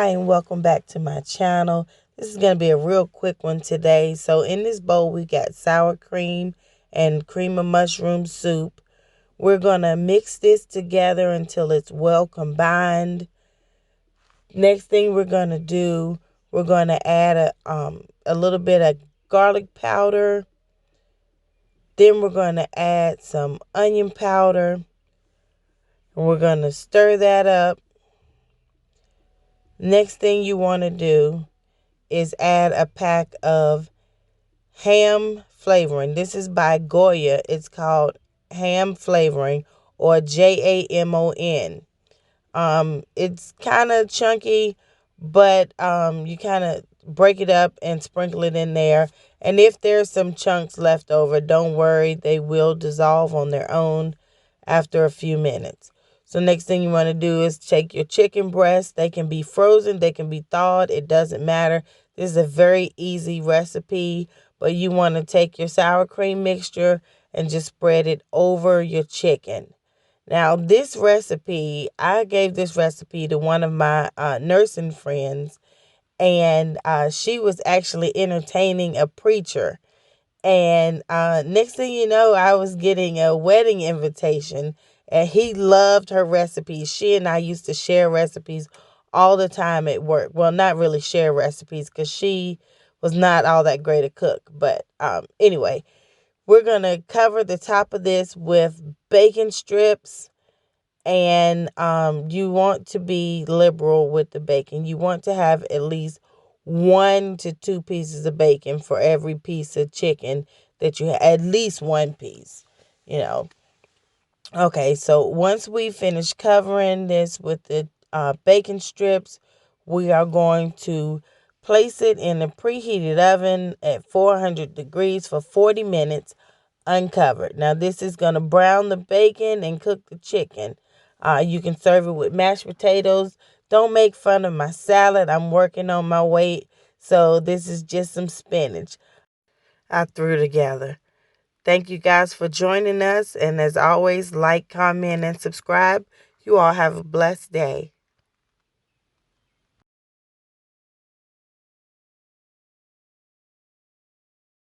Hi, and welcome back to my channel. This is going to be a real quick one today. So in this bowl, we got sour cream and cream of mushroom soup. We're going to mix this together until it's well combined. Next thing we're going to do, we're going to add a little bit of garlic powder. Then we're going to add some onion powder. And we're going to stir that up. Next thing you want to do is add a pack of ham flavoring. This is by Goya. It's called ham flavoring, or JAMON. It's kind of chunky, but you kind of break it up and sprinkle it in there. And if there's some chunks left over, don't worry, they will dissolve on their own after a few minutes. So next thing you want to do is take your chicken breasts. They can be frozen, they can be thawed, it doesn't matter. This is a very easy recipe, but you want to take your sour cream mixture and just spread it over your chicken. Now, this recipe, I gave this recipe to one of my nursing friends, and she was actually entertaining a preacher. And next thing you know, I was getting a wedding invitation, and he loved her recipes. She and I used to share recipes all the time at work. Well, not really share recipes because she was not all that great a cook. But anyway, we're going to cover the top of this with bacon strips. And you want to be liberal with the bacon. You want to have at least 1 to 2 pieces of bacon for every piece of chicken that you have. At least one piece, you know. Okay, so once we finish covering this with the bacon strips, we are going to place it in a preheated oven at 400 degrees for 40 minutes uncovered. Now, this is going to brown the bacon and cook the chicken. You can serve it with mashed potatoes. Don't make fun of my salad. I'm working on my weight, so this is just some spinach I threw together. Thank you guys for joining us. And as always, like, comment, and subscribe. You all have a blessed day.